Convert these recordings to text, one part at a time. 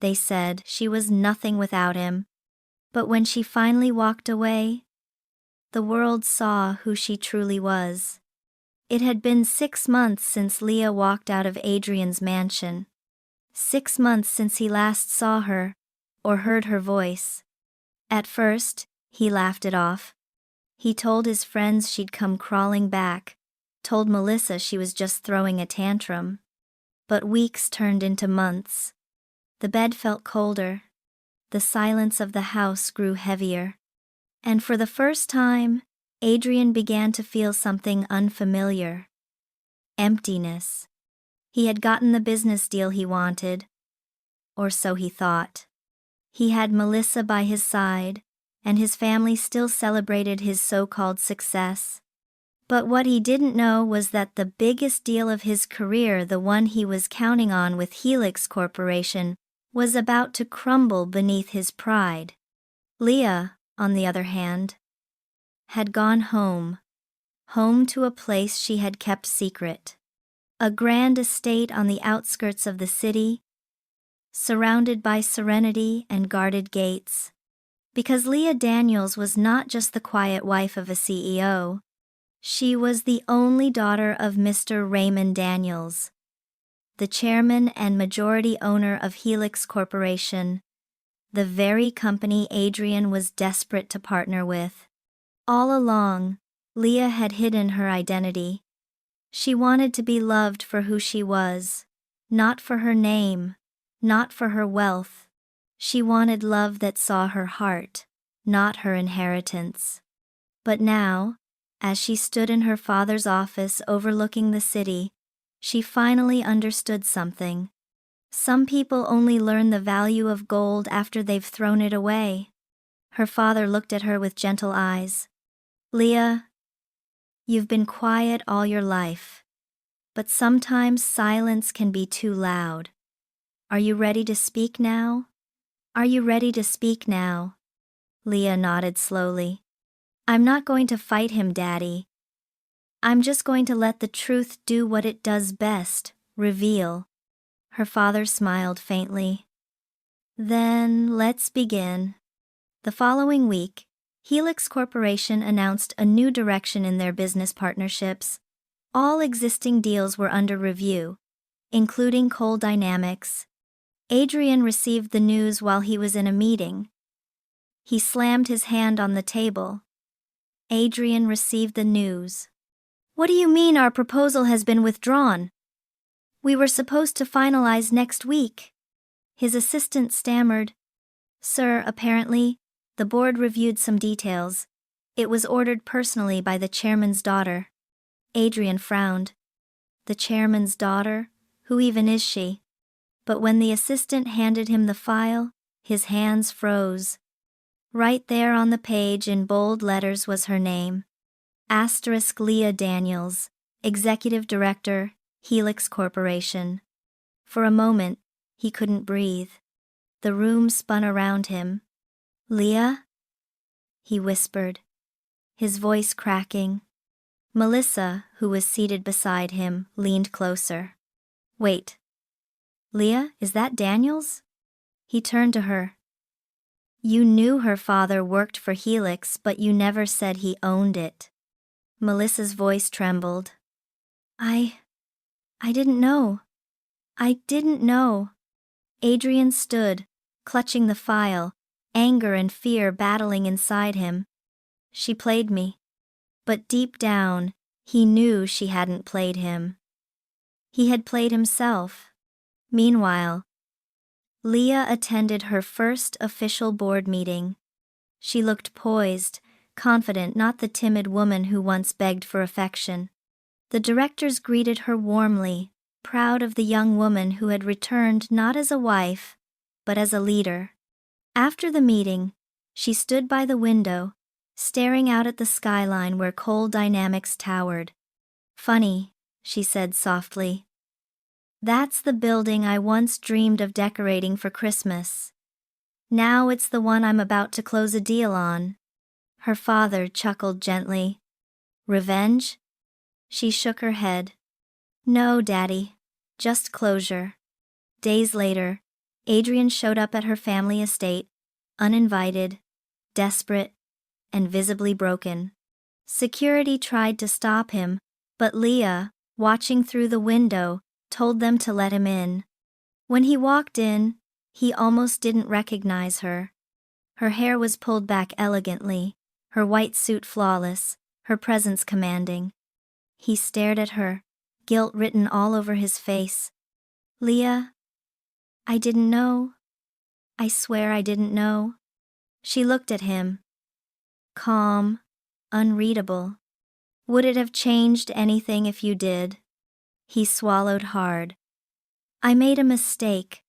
they said she was nothing without him. But when she finally walked away, the world saw who she truly was. It had been 6 months since Leah walked out of Adrian's mansion. 6 months since he last saw her, or heard her voice. At first, he laughed it off. He told his friends she'd come crawling back, told Melissa she was just throwing a tantrum. But weeks turned into months. The bed felt colder. The silence of the house grew heavier. And for the first time, Adrian began to feel something unfamiliar. Emptiness. He had gotten the business deal he wanted. Or so he thought. He had Melissa by his side, and his family still celebrated his so-called success. But what he didn't know was that the biggest deal of his career, the one he was counting on with Helix Corporation, was about to crumble beneath his pride. Leah, on the other hand, had gone home to a place she had kept secret. A grand estate on the outskirts of the city, surrounded by serenity and guarded gates. Because Leah Daniels was not just the quiet wife of a CEO, she was the only daughter of Mr. Raymond Daniels, the chairman and majority owner of Helix Corporation, the very company Adrian was desperate to partner with. All along, Leah had hidden her identity. She wanted to be loved for who she was, not for her name, not for her wealth. She wanted love that saw her heart, not her inheritance. But now, as she stood in her father's office overlooking the city, she finally understood something. Some people only learn the value of gold after they've thrown it away. Her father looked at her with gentle eyes. Leah, you've been quiet all your life, but sometimes silence can be too loud. Are you ready to speak now? Are you ready to speak now? Leah nodded slowly. I'm not going to fight him, Daddy. I'm just going to let the truth do what it does best, reveal. Her father smiled faintly. Then let's begin. The following week, Helix Corporation announced a new direction in their business partnerships. All existing deals were under review, including Coal Dynamics. Adrian received the news while he was in a meeting. He slammed his hand on the table. Adrian received the news. What do you mean our proposal has been withdrawn? We were supposed to finalize next week. His assistant stammered. Sir, apparently, the board reviewed some details. It was ordered personally by the chairman's daughter. Adrian frowned. The chairman's daughter? Who even is she? But when the assistant handed him the file, his hands froze. Right there on the page in bold letters was her name. * Leah Daniels, Executive Director, Helix Corporation. For a moment, he couldn't breathe. The room spun around him. Leah? He whispered, his voice cracking. Melissa, who was seated beside him, leaned closer. Wait. Leah, is that Daniels? He turned to her. You knew her father worked for Helix, but you never said he owned it. Melissa's voice trembled. I didn't know. I didn't know. Adrian stood, clutching the file, anger and fear battling inside him. She played me. But deep down, he knew she hadn't played him. He had played himself. Meanwhile, Leah attended her first official board meeting. She looked poised, confident, not the timid woman who once begged for affection. The directors greeted her warmly, proud of the young woman who had returned not as a wife, but as a leader. After the meeting, she stood by the window, staring out at the skyline where Coal Dynamics towered. Funny, she said softly. That's the building I once dreamed of decorating for Christmas. Now it's the one I'm about to close a deal on. Her father chuckled gently. Revenge? She shook her head. No, Daddy, just closure. Days later, Adrian showed up at her family estate, uninvited, desperate, and visibly broken. Security tried to stop him, but Leah, watching through the window, told them to let him in. When he walked in, he almost didn't recognize her. Her hair was pulled back elegantly, her white suit flawless, her presence commanding. He stared at her, guilt written all over his face. "Leah, I didn't know. I swear I didn't know." She looked at him. Calm, unreadable. "Would it have changed anything if you did?" He swallowed hard. "I made a mistake.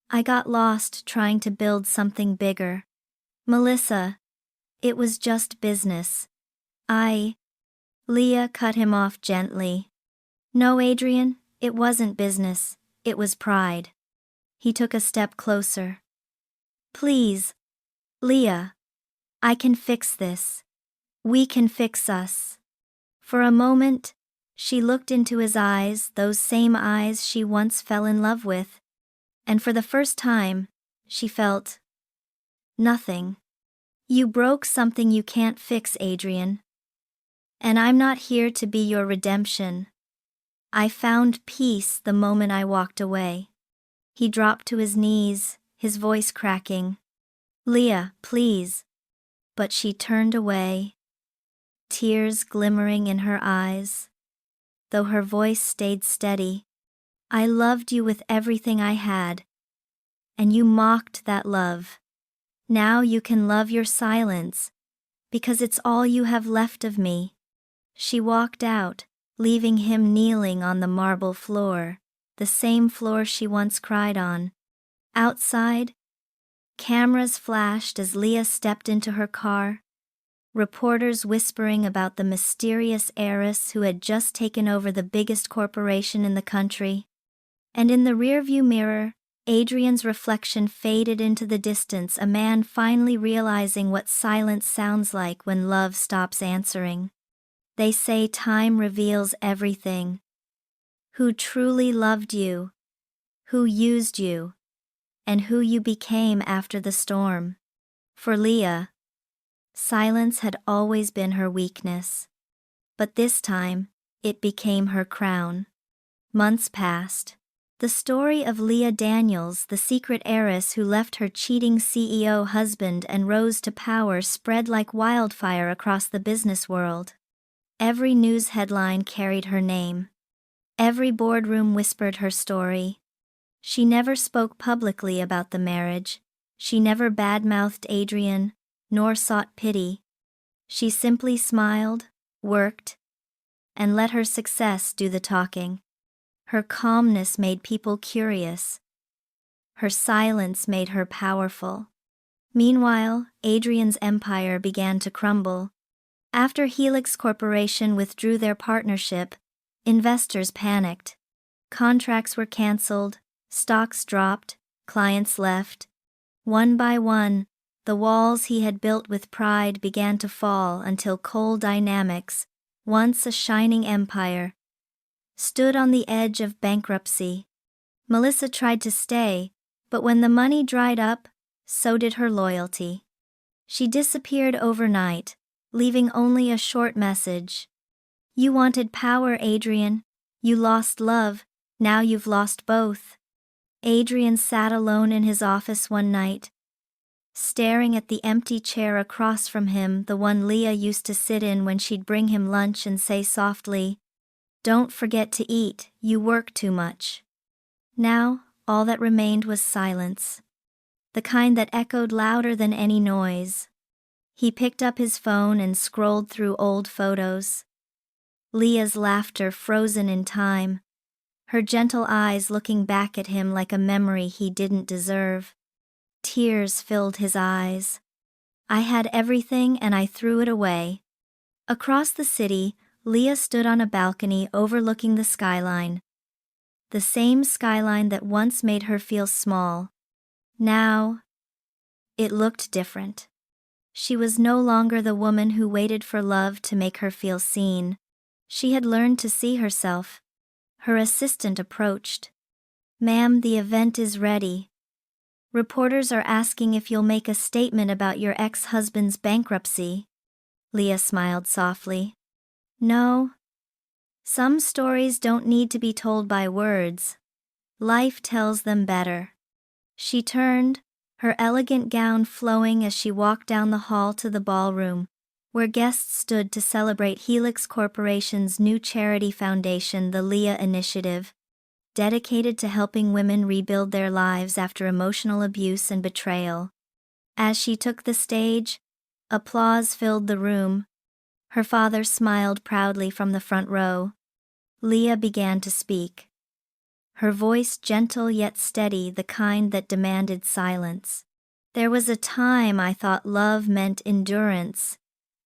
I got lost trying to build something bigger. Melissa, it was just business. Leah cut him off gently. "No, Adrian, it wasn't business, it was pride." He took a step closer. "Please, Leah, I can fix this. We can fix us." For a moment, she looked into his eyes, those same eyes she once fell in love with, and for the first time, she felt nothing. "You broke something you can't fix, Adrian. And I'm not here to be your redemption. I found peace the moment I walked away." He dropped to his knees, his voice cracking. "Leah, please." But she turned away, tears glimmering in her eyes, though her voice stayed steady. "I loved you with everything I had, and you mocked that love. Now you can love your silence, because it's all you have left of me." She walked out, leaving him kneeling on the marble floor, the same floor she once cried on. Outside, cameras flashed as Leah stepped into her car, reporters whispering about the mysterious heiress who had just taken over the biggest corporation in the country. And in the rearview mirror, Adrian's reflection faded into the distance, a man finally realizing what silence sounds like when love stops answering. They say time reveals everything. Who truly loved you, who used you, and who you became after the storm. For Leah, silence had always been her weakness. But this time, it became her crown. Months passed. The story of Leah Daniels, the secret heiress who left her cheating CEO husband and rose to power, spread like wildfire across the business world. Every news headline carried her name. Every boardroom whispered her story. She never spoke publicly about the marriage. She never badmouthed Adrian, nor sought pity. She simply smiled, worked, and let her success do the talking. Her calmness made people curious. Her silence made her powerful. Meanwhile, Adrian's empire began to crumble. After Helix Corporation withdrew their partnership, investors panicked. Contracts were canceled, stocks dropped, clients left. One by one, the walls he had built with pride began to fall until Coal Dynamics, once a shining empire, stood on the edge of bankruptcy. Melissa tried to stay, but when the money dried up, so did her loyalty. She disappeared overnight, leaving only a short message. "You wanted power, Adrian. You lost love. Now you've lost both." Adrian sat alone in his office one night, staring at the empty chair across from him, the one Leah used to sit in when she'd bring him lunch and say softly, "Don't forget to eat, you work too much." Now, all that remained was silence, the kind that echoed louder than any noise. He picked up his phone and scrolled through old photos. Leah's laughter frozen in time, her gentle eyes looking back at him like a memory he didn't deserve. Tears filled his eyes. "I had everything and I threw it away." Across the city, Leah stood on a balcony overlooking the skyline. The same skyline that once made her feel small. Now, it looked different. She was no longer the woman who waited for love to make her feel seen. She had learned to see herself. Her assistant approached. "Ma'am, the event is ready." Reporters are asking if you'll make a statement about your ex-husband's bankruptcy. Leah smiled softly. No. Some stories don't need to be told by words. Life tells them better. She turned, her elegant gown flowing as she walked down the hall to the ballroom, where guests stood to celebrate Helix Corporation's new charity foundation, the Leah Initiative, dedicated to helping women rebuild their lives after emotional abuse and betrayal. As she took the stage, applause filled the room. Her father smiled proudly from the front row. Leah began to speak. Her voice gentle yet steady, the kind that demanded silence. There was a time I thought love meant endurance,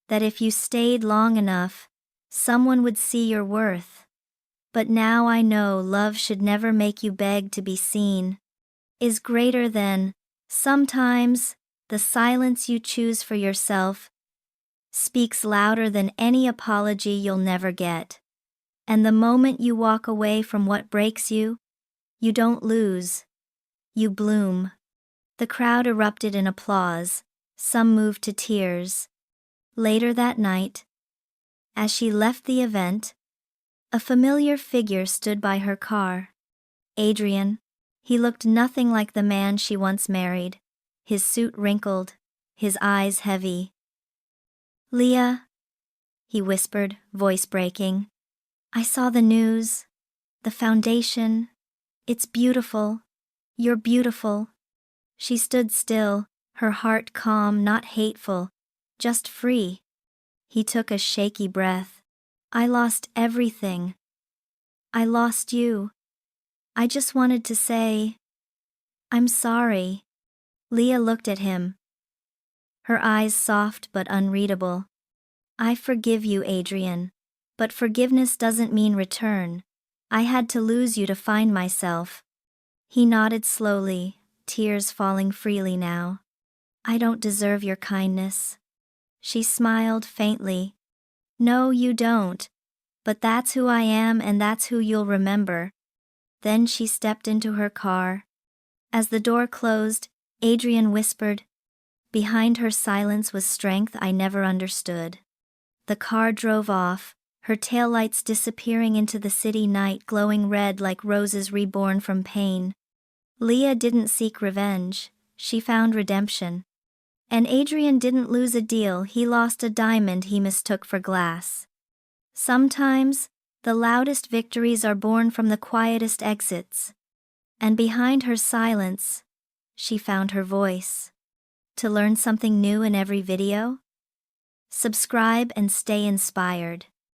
that if you stayed long enough, someone would see your worth. But now I know love should never make you beg to be seen, is greater than, sometimes, the silence you choose for yourself speaks louder than any apology you'll never get. And the moment you walk away from what breaks you, you don't lose, you bloom. The crowd erupted in applause, some moved to tears. Later that night, as she left the event, a familiar figure stood by her car. Adrian. He looked nothing like the man she once married, his suit wrinkled, his eyes heavy. Leah, he whispered, voice breaking. I saw the news. The foundation. It's beautiful. You're beautiful. She stood still, her heart calm, not hateful, just free. He took a shaky breath. I lost everything. I lost you. I just wanted to say, I'm sorry. Leah looked at him, her eyes soft but unreadable. I forgive you, Adrian, but forgiveness doesn't mean return. I had to lose you to find myself. He nodded slowly, tears falling freely now. I don't deserve your kindness. She smiled faintly. No, you don't. But that's who I am and that's who you'll remember. Then she stepped into her car. As the door closed, Adrian whispered. Behind her silence was strength I never understood. The car drove off, her taillights disappearing into the city night, glowing red like roses reborn from pain. Leah didn't seek revenge, she found redemption. And Adrian didn't lose a deal, he lost a diamond he mistook for glass. Sometimes, the loudest victories are born from the quietest exits. And behind her silence, she found her voice. To learn something new in every video? Subscribe and stay inspired.